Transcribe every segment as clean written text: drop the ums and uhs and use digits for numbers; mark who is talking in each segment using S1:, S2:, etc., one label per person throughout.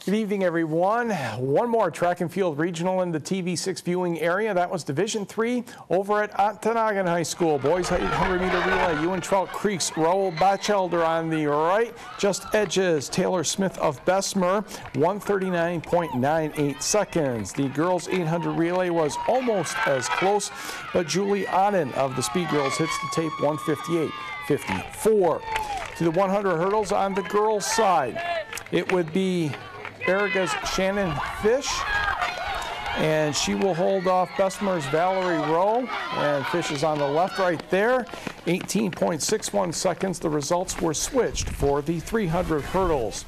S1: Good evening, everyone. One more track and field regional in the TV6 viewing area. That was Division III over at Ontonagon High School. Boys 800-meter relay. Trout Creek's Raoul Batchelder on the right. Just edges Taylor Smith of Bessemer, 139.98 seconds. The girls 800 relay was almost as close, but Julie Otten of the Speed Girls hits the tape, 158.54. To the 100 hurdles on the girls' side, it would be Baraga's Shannon Fish, and she will hold off Bessemer's Valerie Rowe, and Fish is on the left right there, 18.61 seconds. The results were switched for the 300 hurdles.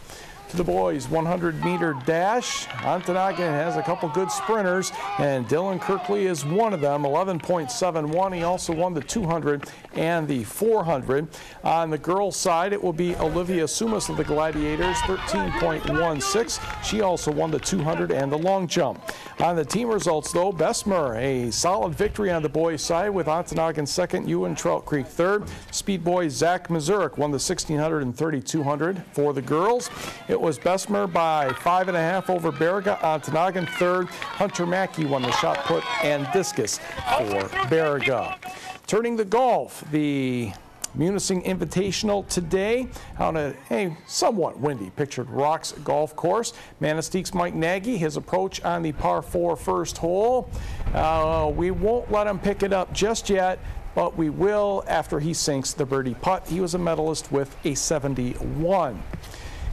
S1: To the boys 100-meter dash, Ontonagon has a couple good sprinters, and Dylan Kirkley is one of them, 11.71. He also won the 200 and the 400. On the girls' side, it will be Olivia Sumas of the Gladiators, 13.16. She also won the 200 and the long jump. On the team results, though, Bessemer, a solid victory on the boys' side with Ontonagon second, Trout Creek third. Speed boy Zach Mazurek won the 1600 and 3200 for the girls. It was Bessemer by 5.5 over Baraga. Ontonagon third. Hunter Mackey won the shot put and discus for Baraga. Turning to golf, the Munising Invitational today on a somewhat windy Pictured Rocks golf course. Manistique's Mike Nagy, his approach on the par 4 first hole. We won't let him pick it up just yet, but we will after he sinks the birdie putt. He was a medalist with a 71.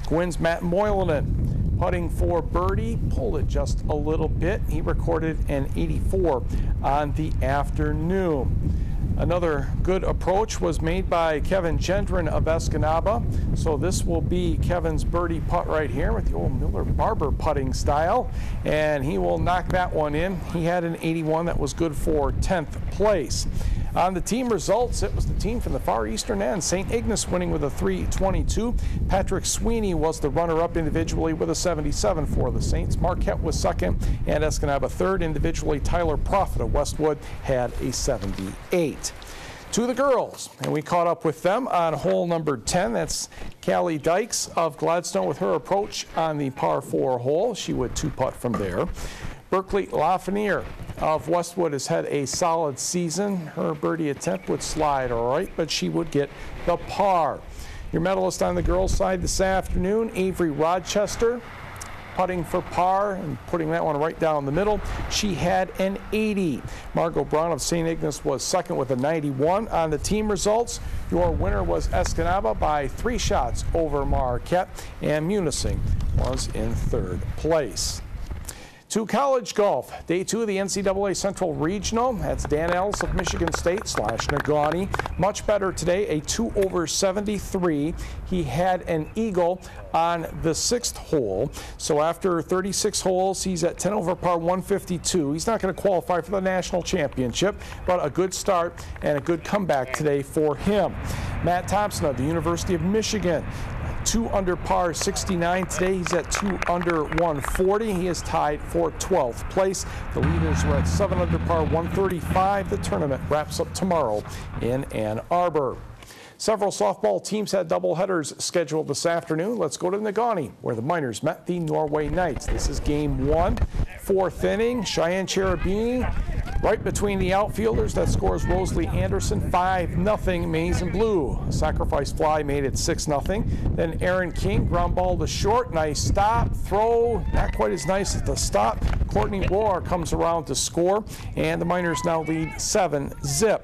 S1: Gwynn's Matt Moylanen putting for birdie, pulled it just a little bit. He recorded an 84 on the afternoon. Another good approach was made by Kevin Gendron of Escanaba. So this will be Kevin's birdie putt right here with the old Miller Barber putting style. And he will knock that one in. He had an 81 that was good for 10th place. On the team results, it was the team from the far eastern end. St. Ignace winning with a 322. Patrick Sweeney was the runner-up individually with a 77 for the Saints. Marquette was second, and Escanaba third. Individually, Tyler Profit of Westwood had a 78. To the girls, and we caught up with them on hole number 10. That's Callie Dykes of Gladstone with her approach on the par 4 hole. She would 2-putt from there. Berkeley Lafreniere of Westwood has had a solid season. Her birdie attempt would slide all right, but she would get the par. Your medalist on the girls' side this afternoon, Avery Rochester, putting for par and putting that one right down the middle. She had an 80. Margot Brown of St. Ignace was second with a 91. On the team results, your winner was Escanaba by 3 shots over Marquette, and Munising was in third place. To college golf, day 2 of the NCAA Central Regional. That's Dan Ellis of Michigan State / Negaunee. Much better today, a 2 over 73. He had an eagle on the 6th hole. So after 36 holes, he's at 10 over par 152. He's not going to qualify for the national championship, but a good start and a good comeback today for him. Matt Thompson of the University of Michigan, 2 under par 69 today. He's at 2 under 140. He is tied for 12th place. The leaders are at 7 under par 135. The tournament wraps up tomorrow in Ann Arbor. Several softball teams had doubleheaders scheduled this afternoon. Let's go to Negaunee, where the Miners met the Norway Knights. This is game 1, 4th inning. Cheyenne Cherubini right between the outfielders. That scores Rosalie Anderson 5-0 Maize and Blue. A sacrifice fly made it 6-0. Then Aaron King, ground ball to short. Nice stop, throw, not quite as nice as the stop. Courtney Roar comes around to score, and the Miners now lead 7-0.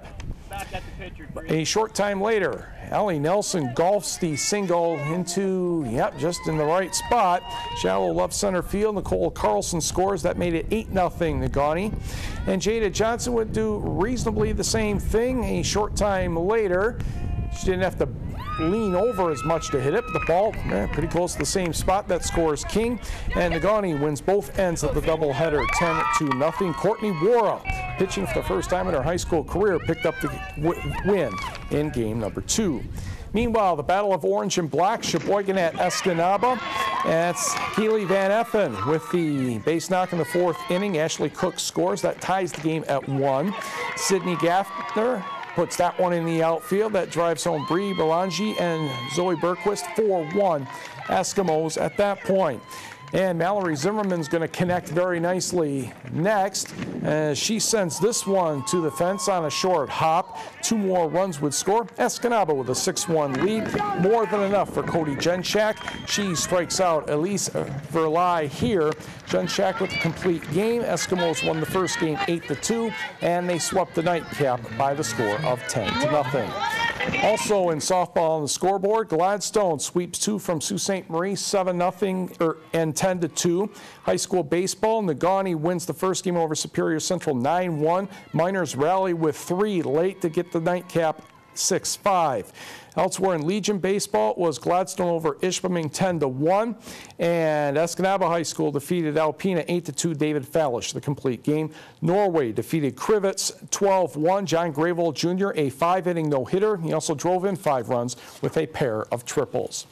S1: A short time later, Allie Nelson golfs the single into, just in the right spot. Shallow left center field. Nicole Carlson scores. That made it 8-0 Negaunee. And Jada Johnson would do reasonably the same thing a short time later. She didn't have to lean over as much to hit it, but the ball pretty close to the same spot. That scores King, and Negaunee wins both ends of the doubleheader 10-0. Courtney Wara, pitching for the first time in her high school career, picked up the win in game number 2. Meanwhile, the Battle of Orange and Black, Sheboygan at Escanaba. That's Keely Van Effen with the base knock in the 4th inning. Ashley Cook scores. That ties the game at 1. Sydney Gaffner puts that one in the outfield. That drives home Bree Belangi and Zoe Berquist, 4-1 Eskimos at that point. And Mallory Zimmerman's going to connect very nicely next. She sends this one to the fence on a short hop. 2 more runs would score. Escanaba with a 6-1 lead. More than enough for Cody Jenchak. She strikes out Elise Verlai here. Jenchak with the complete game. Eskimos won the first game 8-2, and they swept the nightcap by the score of 10-0. Also in softball on the scoreboard, Gladstone sweeps 2 from Sault Ste. Marie, 7-0 and 10-2. High school baseball, Negaunee wins the first game over Superior Central 9-1. Miners rally with 3 late to get the nightcap 6-5. Elsewhere in Legion baseball, it was Gladstone over Ishpeming 10-1, and Escanaba High School defeated Alpena 8-2. David Fallish, the complete game. Norway defeated Krivitz 12-1. John Grayville Jr., a 5-inning no-hitter. He also drove in 5 runs with a pair of triples.